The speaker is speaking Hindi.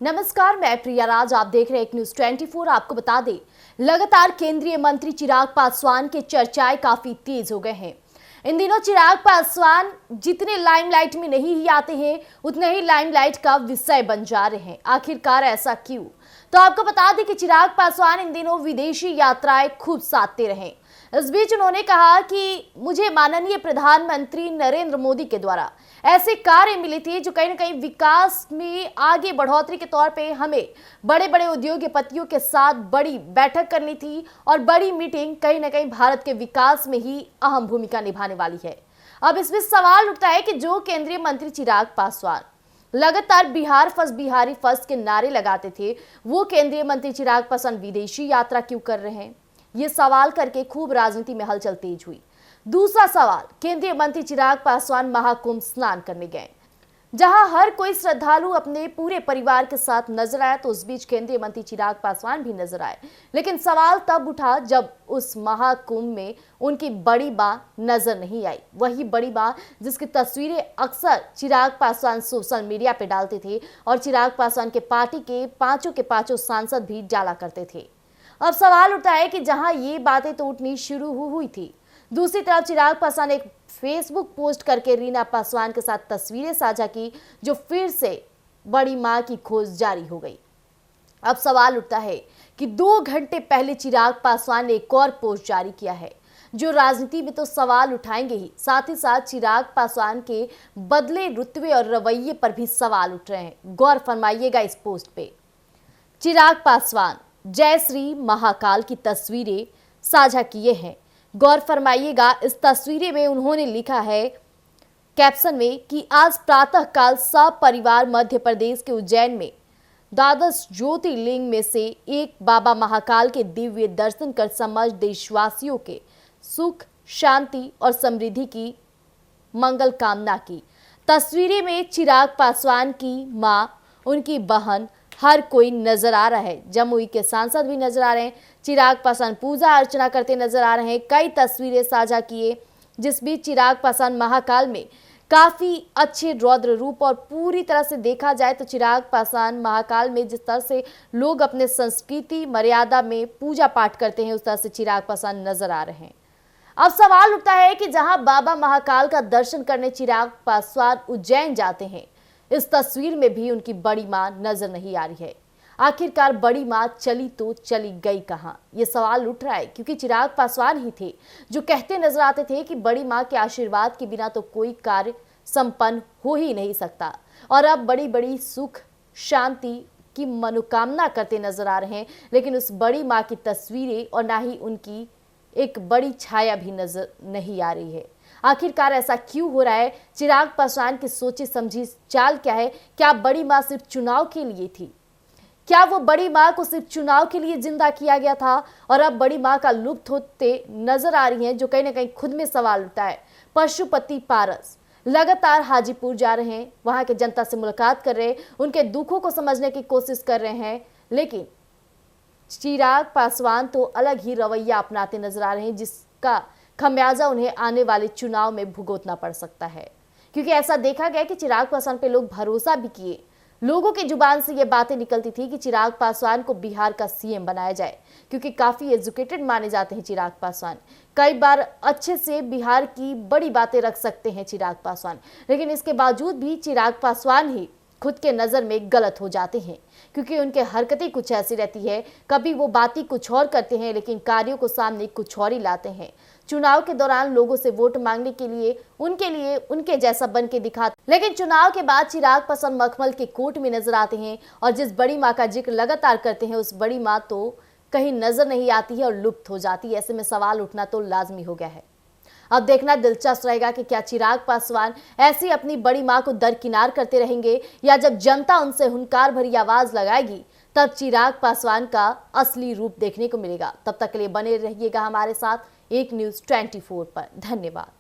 नमस्कार, मैं प्रिया राज। आप देख रहे हैं एक न्यूज 24। आपको बता दें, लगातार केंद्रीय मंत्री चिराग पासवान के चर्चाएं काफी तेज हो गए हैं। इन दिनों चिराग पासवान जितने लाइमलाइट में नहीं ही आते हैं, उतने ही लाइमलाइट का विषय बन जा रहे हैं। आखिरकार ऐसा क्यों? तो आपको बता दें कि चिराग पासवान इन दिनों विदेशी यात्राएं खूब साधते रहे। इस बीच उन्होंने कहा कि मुझे माननीय प्रधानमंत्री नरेंद्र मोदी के द्वारा ऐसे कार्य मिले थे जो कहीं न कहीं विकास में आगे बढ़ोतरी के तौर पे हमें बड़े बड़े उद्योगपतियों के साथ बड़ी बैठक करनी थी और बड़ी मीटिंग कहीं न कहीं भारत के विकास में ही अहम भूमिका निभाने वाली है। अब इसमें सवाल उठता है कि जो केंद्रीय मंत्री चिराग पासवान लगातार बिहार फर्स्ट बिहारी फर्स्ट के नारे लगाते थे, वो केंद्रीय मंत्री चिराग पासवान विदेशी यात्रा क्यों कर रहे हैं? ये सवाल करके खूब राजनीति में हलचल तेज हुई। दूसरा सवाल, केंद्रीय मंत्री चिराग पासवान महाकुंभ स्नान करने गए, जहां हर कोई श्रद्धालु अपने पूरे परिवार के साथ नजर आया, तो उस बीच केंद्रीय मंत्री चिराग पासवान भी नजर आए। लेकिन सवाल तब उठा जब उस महाकुंभ में उनकी बड़ी मां नजर नहीं आई। वही बड़ी मां जिसकी तस्वीरें अक्सर चिराग पासवान सोशल मीडिया पे डालते थे और चिराग पासवान के पार्टी के पांचों सांसद भी डाला करते थे। अब सवाल उठता है कि जहां ये बातें तो उठनी शुरू हुई थी, दूसरी तरफ चिराग पासवान ने एक फेसबुक पोस्ट करके रीना पासवान के साथ तस्वीरें साझा की, जो फिर से बड़ी मां की खोज जारी हो गई। अब सवाल उठता है कि 2 घंटे पहले चिराग पासवान ने एक और पोस्ट जारी किया है, जो राजनीति में तो सवाल उठाएंगे ही, साथ ही साथ चिराग पासवान के बदले रुतबे और रवैये पर भी सवाल उठ रहे हैं। गौर फरमाइएगा इस पोस्ट पे। चिराग पासवान जय श्री महाकाल की तस्वीरें साझा किए हैं। गौर फरमाइएगा, इस तस्वीरें में उन्होंने लिखा है कैप्शन में कि आज प्रातः काल सब परिवार मध्य प्रदेश के उज्जैन में द्वादश ज्योतिर्लिंग में से एक बाबा महाकाल के दिव्य दर्शन कर समस्त देशवासियों के सुख, शांति और समृद्धि की मंगल कामना की। तस्वीरें में चिराग पासवान की मां, उनकी बहन, हर कोई नजर आ रहा है। जमुई के सांसद भी नजर आ रहे हैं। चिराग पासवान पूजा अर्चना करते नजर आ रहे हैं। कई तस्वीरें साझा किए, जिस बीच चिराग पासवान महाकाल में काफी अच्छे रौद्र रूप और पूरी तरह से देखा जाए तो चिराग पासवान महाकाल में जिस तरह से लोग अपने संस्कृति मर्यादा में पूजा पाठ करते हैं, उस तरह से चिराग पासवान नजर आ रहे हैं। अब सवाल उठता है कि जहां बाबा महाकाल का दर्शन करने चिराग पासवान उज्जैन जाते हैं, इस तस्वीर में भी उनकी बड़ी मां नजर नहीं आ रही है। आखिरकार बड़ी मां चली तो चली गई कहां? ये सवाल उठ रहा है, क्योंकि चिराग पासवान ही थे जो कहते नजर आते थे कि बड़ी मां के आशीर्वाद के बिना तो कोई कार्य संपन्न हो ही नहीं सकता। और अब बड़ी बड़ी सुख शांति की मनोकामना करते नजर आ रहे हैं, लेकिन उस बड़ी मां की तस्वीरें और ना ही उनकी एक बड़ी छाया भी नजर नहीं आ रही है। आखिरकार ऐसा क्यों हो रहा है? चिराग पासवान की सोची समझी चाल क्या है? क्या बड़ी मां सिर्फ चुनाव के लिए थी? क्या वो बड़ी मां को सिर्फ चुनाव के लिए जिंदा किया गया था और अब बड़ी मां का लुप्त होते नजर आ रही हैं, जो कहीं ना कहीं खुद में सवाल उठता है। पशुपति पारस लगातार हाजीपुर जा रहे हैं, वहां के जनता से मुलाकात कर रहे हैं, उनके दुखों को समझने की कोशिश कर रहे हैं, लेकिन चिराग पासवान तो अलग ही रवैया अपनाते नजर आ रहे हैं, जिसका खमियाजा उन्हें आने वाले चुनाव में भुगतना पड़ सकता है। क्योंकि ऐसा देखा गया कि चिराग पासवान पे लोग भरोसा भी किए। लोगों की जुबान से ये बातें निकलती थी कि चिराग पासवान को बिहार का सीएम बनाया जाए, क्योंकि काफी एजुकेटेड माने जाते हैं चिराग पासवान। कई बार अच्छे से बिहार की बड़ी बातें रख सकते हैं चिराग पासवान, लेकिन इसके बावजूद भी चिराग पासवान ही खुद के नज़र में गलत हो जाते हैं, क्योंकि उनके हरकतें कुछ ऐसी रहती है। कभी वो बातें कुछ और करते हैं, लेकिन कार्यों को सामने कुछ और ही लाते हैं। चुनाव के दौरान लोगों से वोट मांगने के लिए उनके जैसा बन के दिखाते, लेकिन चुनाव के बाद चिराग पासवान मखमल के कोर्ट में नजर आते हैं और जिस बड़ी माँ का जिक्र लगातार करते हैं, उस बड़ी माँ तो कहीं नजर नहीं आती है और लुप्त हो जाती है। ऐसे में सवाल उठना तो लाजमी हो गया है। अब देखना दिलचस्प रहेगा कि क्या चिराग पासवान ऐसी अपनी बड़ी मां को दरकिनार करते रहेंगे, या जब जनता उनसे हुंकार भरी आवाज लगाएगी तब चिराग पासवान का असली रूप देखने को मिलेगा। तब तक के लिए बने रहिएगा हमारे साथ एक न्यूज 24 पर। धन्यवाद।